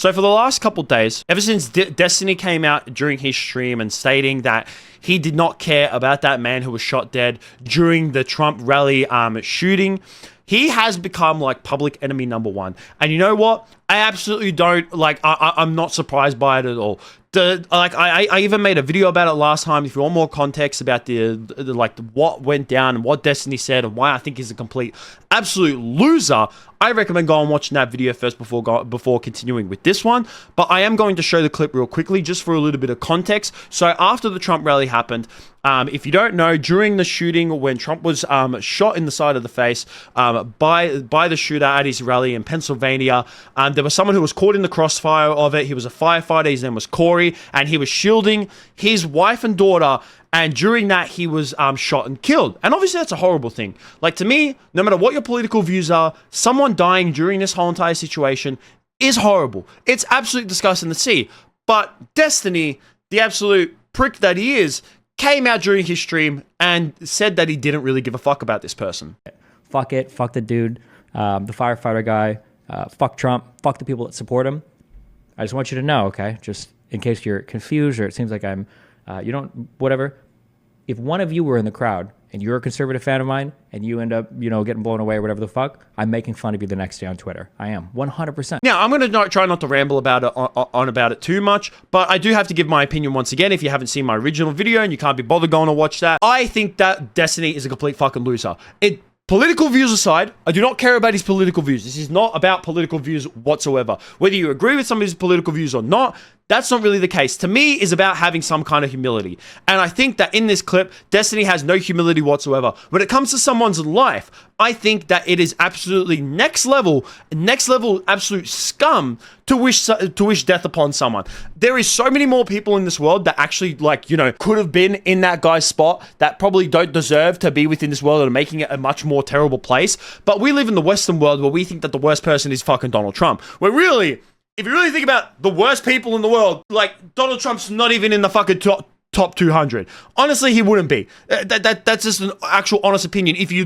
So for the last couple days, ever since Destiny came out during his stream and stating that he did not care about that man who was shot dead during the Trump rally shooting, he has become like public enemy number one. And you know what? I absolutely don't like. I'm not surprised by it at all. I even made a video about it last time. If you want more context about the what went down and what Destiny said and why I think he's a complete absolute loser, I recommend going and watching that video first before continuing with this one. But I am going to show the clip real quickly just for a little bit of context. So after the Trump rally happened, if you don't know, during the shooting when Trump was shot in the side of the face by the shooter at his rally in Pennsylvania, there was someone who was caught in the crossfire of it. He was a firefighter. His name was Corey, and he was shielding his wife and daughter. And during that, he was shot and killed. And obviously, that's a horrible thing. Like, to me, no matter what your political views are, someone dying during this whole entire situation is horrible. It's absolutely disgusting to see. But Destiny, the absolute prick that he is, came out during his stream and said that he didn't really give a fuck about this person. Fuck it. Fuck the dude, the firefighter guy. Fuck Trump. Fuck the people that support him. I just want you to know, okay? Just in case you're confused or it seems like I'm, whatever. If one of you were in the crowd and you're a conservative fan of mine and you end up, getting blown away or whatever the fuck, I'm making fun of you the next day on Twitter. I am 100%. Now, I'm going to try not to ramble about it on about it too much, but I do have to give my opinion once again. If you haven't seen my original video and you can't be bothered going to watch that, I think that Destiny is a complete fucking loser. Political views aside, I do not care about his political views. This is not about political views whatsoever. Whether you agree with some of his political views or not, that's not really the case. To me, it's about having some kind of humility. And I think that in this clip, Destiny has no humility whatsoever. When it comes to someone's life, I think that it is absolutely next level absolute scum to wish death upon someone. There is so many more people in this world that actually, could have been in that guy's spot that probably don't deserve to be within this world and are making it a much more terrible place. But we live in the Western world where we think that the worst person is fucking Donald Trump. Where really, if you really think about the worst people in the world, like, Donald Trump's not even in the fucking top 200. Honestly, he wouldn't be. That's just an actual honest opinion. If you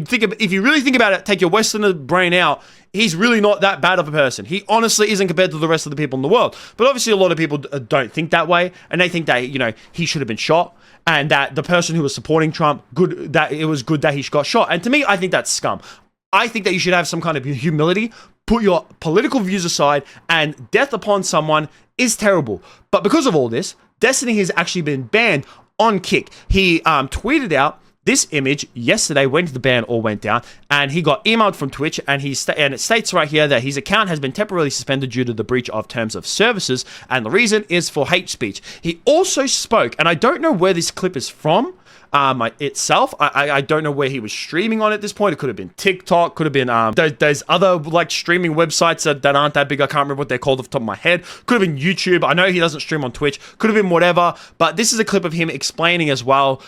really think about it, take your Western brain out, he's really not that bad of a person. He honestly isn't compared to the rest of the people in the world. But obviously, a lot of people don't think that way, and they think that, he should have been shot, and that the person who was supporting Trump, that it was good that he got shot. And to me, I think that's scum. I think that you should have some kind of humility, put your political views aside, and death upon someone is terrible. But because of all this, Destiny has actually been banned on Kick. He tweeted out this image yesterday when the ban all went down, and he got emailed from Twitch, and it states right here that his account has been temporarily suspended due to the breach of terms of services, and the reason is for hate speech. He also spoke, and I don't know where this clip is from, itself. I don't know where he was streaming on at this point. It could have been TikTok, could have been there's other streaming websites that aren't that big. I can't remember what they're called off the top of my head. Could have been YouTube. I know he doesn't stream on Twitch. Could have been whatever. But this is a clip of him explaining as well.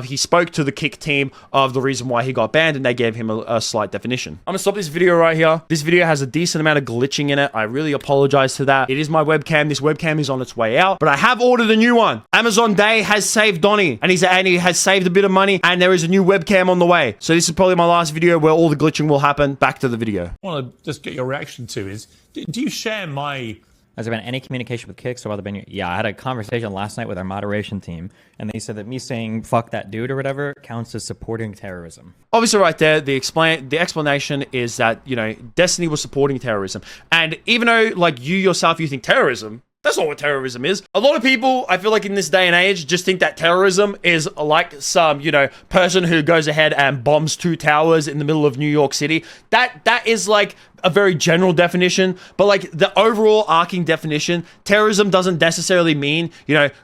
He spoke to the Kick team of the reason why he got banned, and they gave him a slight definition. I'm gonna stop this video right here. This video has a decent amount of glitching in it. I really apologize for that. It is my webcam. This webcam is on its way out, but I have ordered a new one. Amazon Day has saved Donnie, and he has saved a bit of money, and there is a new webcam on the way. So this is probably my last video where all the glitching will happen. Back to the video. I want to just get your reaction to is, do you share my... Has there been any communication with Kick about the ban? Yeah, I had a conversation last night with our moderation team, and they said that me saying fuck that dude or whatever counts as supporting terrorism. Obviously right there, the explanation is that, Destiny was supporting terrorism. And even though, you yourself, you think terrorism, that's not what terrorism is. A lot of people, I feel like in this day and age, just think that terrorism is like some, person who goes ahead and bombs 2 towers in the middle of New York City. That is like a very general definition, but the overall arcing definition, terrorism doesn't necessarily mean,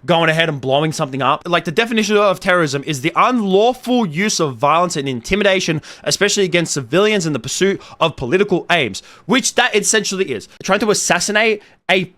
going ahead and blowing something up. The definition of terrorism is the unlawful use of violence and intimidation, especially against civilians in the pursuit of political aims, which that essentially is. Trying to assassinate a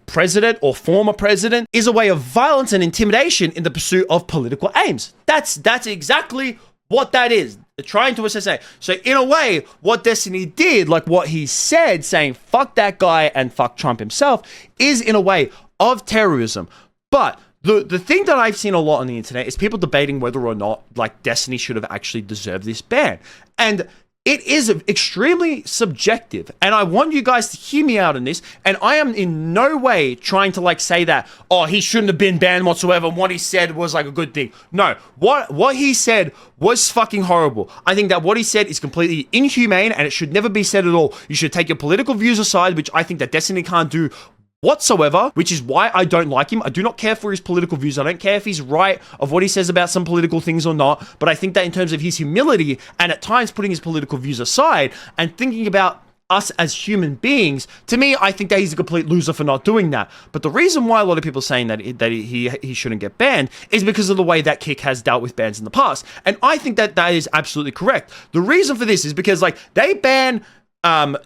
president or former president is a way of violence and intimidation in the pursuit of political aims. That's exactly what that is. They're trying to assassinate. So in a way, what Destiny did, what he said, saying fuck that guy and fuck Trump himself, is in a way of terrorism. But the thing that I've seen a lot on the internet is people debating whether or not Destiny should have actually deserved this ban. And it is extremely subjective, and I want you guys to hear me out on this. And I am in no way trying to like say that, oh, he shouldn't have been banned whatsoever, and what he said was like a good thing. No, what he said was fucking horrible. I think that what he said is completely inhumane, and it should never be said at all. You should take your political views aside, which I think that Destiny can't do whatsoever, which is why I don't like him. I do not care for his political views. I don't care if he's right of what he says about some political things or not, but I think that in terms of his humility and at times putting his political views aside and thinking about us as human beings, to me, I think that he's a complete loser for not doing that. But the reason why a lot of people are saying that he shouldn't get banned is because of the way that Kick has dealt with bans in the past. And I think that that is absolutely correct. The reason for this is because like they ban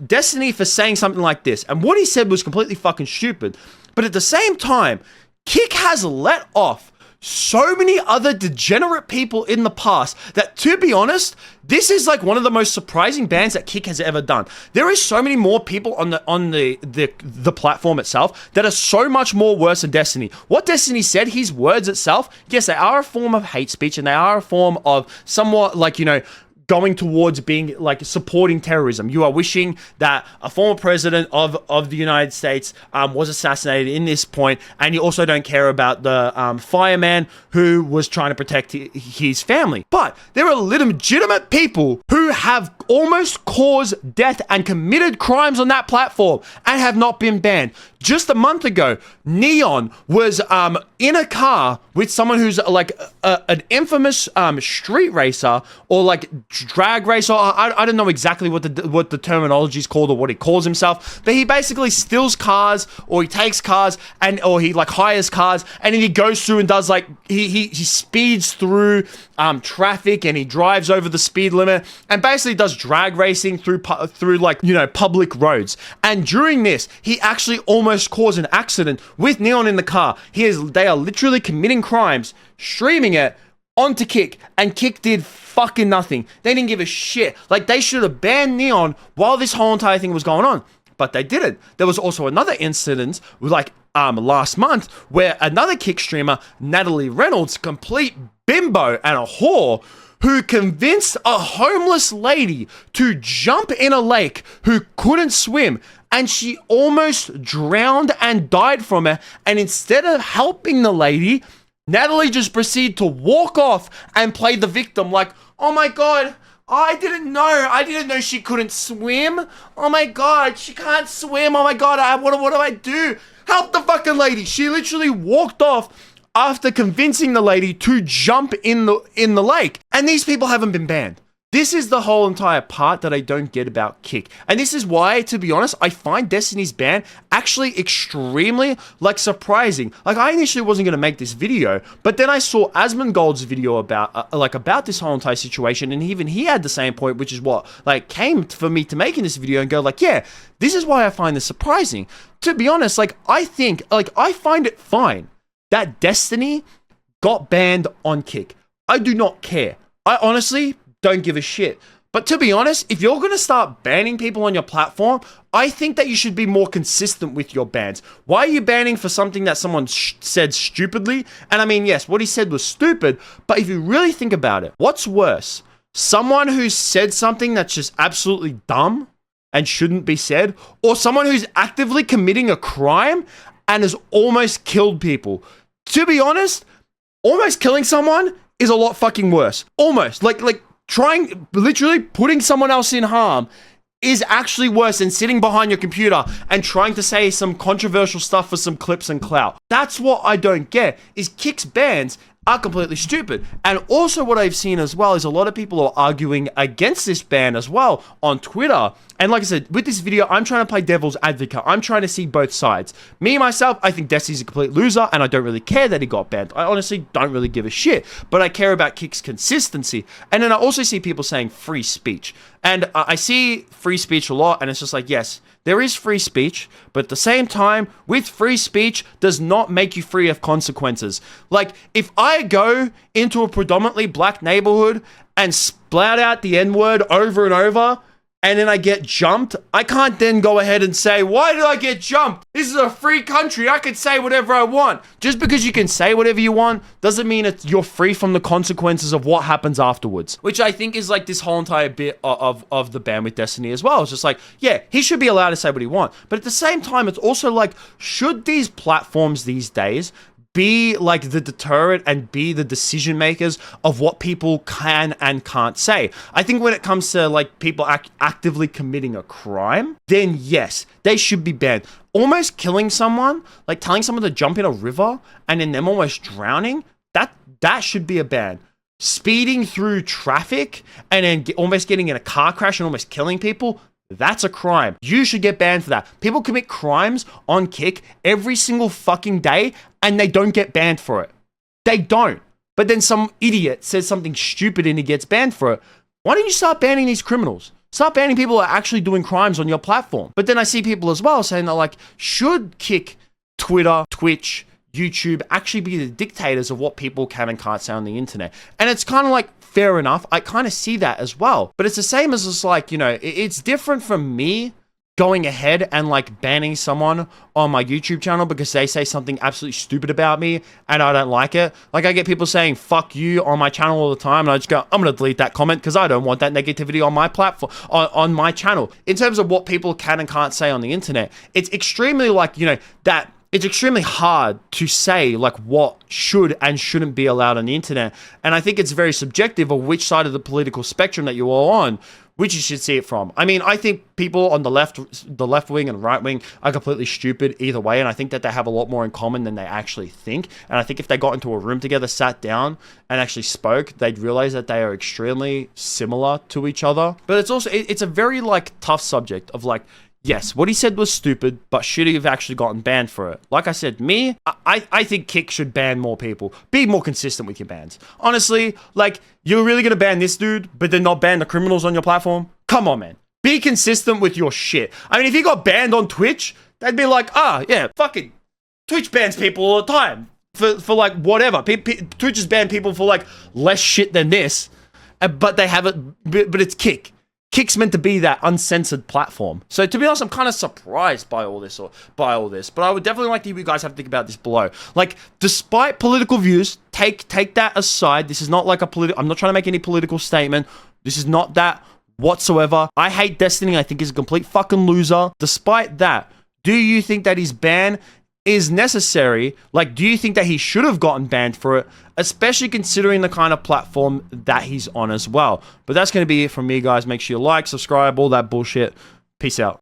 Destiny for saying something like this, and what he said was completely fucking stupid. But at the same time, Kick has let off so many other degenerate people in the past that, to be honest, this is like one of the most surprising bans that Kick has ever done. There is so many more people on the platform itself that are so much more worse than Destiny. What Destiny said, his words itself, yes, they are a form of hate speech, and they are a form of somewhat like, you know, going towards being like supporting terrorism. You are wishing that a former president of the United States was assassinated in this point, and you also don't care about the fireman who was trying to protect his family. But there are legitimate people who have almost caused death and committed crimes on that platform and have not been banned. Just a month ago, Neon was in a car with someone who's like an infamous street racer or like drag racer. I don't know exactly what the terminology is called or what he calls himself, but he basically steals cars or he takes cars or he like hires cars, and then he goes through and does like he speeds through traffic, and he drives over the speed limit and basically does drag racing through like, you know, public roads. And during this, he actually almost caused an accident with Neon in the car. They are literally committing crimes, streaming it onto Kick, and Kick did fucking nothing. They didn't give a shit. Like, they should have banned Neon while this whole entire thing was going on, but they didn't. There was also another incident with like last month where another Kick streamer, Natalie Reynolds, complete bimbo and a whore, who convinced a homeless lady to jump in a lake who couldn't swim, and she almost drowned and died from it. And instead of helping the lady, Natalie just proceeded to walk off and play the victim like, oh my god, I didn't know she couldn't swim. Oh my god, she can't swim. Oh my god, what do I do? Help the fucking lady. She literally walked off after convincing the lady to jump in the lake. And these people haven't been banned. This is the whole entire part that I don't get about Kick. And this is why, to be honest, I find Destiny's ban actually extremely, like, surprising. Like, I initially wasn't going to make this video, but then I saw Asmongold's video about this whole entire situation, and even he had the same point, which is what, like, came for me to making this video and go, like, yeah, this is why I find this surprising. To be honest, like, I find it fine that Destiny got banned on Kick. I do not care. I honestly don't give a shit. But to be honest, if you're going to start banning people on your platform, I think that you should be more consistent with your bans. Why are you banning for something that someone said stupidly? And I mean, yes, what he said was stupid, but if you really think about it, what's worse? Someone who said something that's just absolutely dumb and shouldn't be said, or someone who's actively committing a crime and has almost killed people? To be honest, almost killing someone is a lot fucking worse. Almost. Like literally putting someone else in harm is actually worse than sitting behind your computer and trying to say some controversial stuff for some clips and clout. That's what I don't get, is Kick's bans are completely stupid. And also what I've seen as well is a lot of people are arguing against this ban as well on Twitter. And like I said, with this video, I'm trying to play devil's advocate. I'm trying to see both sides. Me, myself, I think Destiny's a complete loser, and I don't really care that he got banned. I honestly don't really give a shit. But I care about Kick's consistency. And then I also see people saying free speech. And I see free speech a lot, and it's just like, yes, there is free speech, but at the same time, with free speech does not make you free of consequences. Like, if I go into a predominantly black neighborhood and splout out the N-word over and over, and then I get jumped, I can't then go ahead and say, why did I get jumped? This is a free country. I can say whatever I want. Just because you can say whatever you want doesn't mean you're free from the consequences of what happens afterwards. Which I think is like this whole entire bit of the ban with Destiny as well. It's just like, yeah, he should be allowed to say what he wants. But at the same time, it's also like, should these platforms these days be like the deterrent and be the decision makers of what people can and can't say? I think when it comes to like people actively committing a crime, then yes, they should be banned. Almost killing someone, like telling someone to jump in a river and then them almost drowning, that should be a ban. Speeding through traffic and then almost getting in a car crash and almost killing people, that's a crime. You should get banned for that. People commit crimes on Kick every single fucking day and they don't get banned for it. They don't. But then some idiot says something stupid and he gets banned for it. Why don't you start banning these criminals? Start banning people who are actually doing crimes on your platform. But then I see people as well saying that like, should Kick, Twitter, Twitch, YouTube actually be the dictators of what people can and can't say on the internet? And it's kind of like, fair enough. I kind of see that as well. But it's the same as just like, you know, it's different from me going ahead and like banning someone on my YouTube channel because they say something absolutely stupid about me and I don't like it. Like I get people saying fuck you on my channel all the time and I just go, I'm going to delete that comment because I don't want that negativity on my platform, on my channel. In terms of what people can and can't say on the internet, it's extremely like, you know, that it's extremely hard to say like what should and shouldn't be allowed on the internet. And I think it's very subjective of which side of the political spectrum that you're all on, which you should see it from. I mean, I think people on the left wing and right wing are completely stupid either way. And I think that they have a lot more in common than they actually think. And I think if they got into a room together, sat down and actually spoke, they'd realize that they are extremely similar to each other. But it's also, it's a very like tough subject of like, yes, what he said was stupid, but should he have actually gotten banned for it? Like I said, I think Kick should ban more people. Be more consistent with your bans. Honestly, like, you're really going to ban this dude, but then not ban the criminals on your platform? Come on, man. Be consistent with your shit. I mean, if he got banned on Twitch, they'd be like, yeah, fucking Twitch bans people all the time for like, whatever. Twitch has banned people for, like, less shit than this, but they have it, but it's Kick. Kick's meant to be that uncensored platform. So to be honest, I'm kind of surprised by all this, but I would definitely like to hear you guys have to think about this below. Like, despite political views, take that aside. This is not like I'm not trying to make any political statement. This is not that whatsoever. I hate Destiny. I think he's a complete fucking loser. Despite that, do you think that his ban is necessary? Like, do you think that he should have gotten banned for it, especially considering the kind of platform that he's on as well? But that's going to be it from me, guys. Make sure you like, subscribe, all that bullshit. Peace out.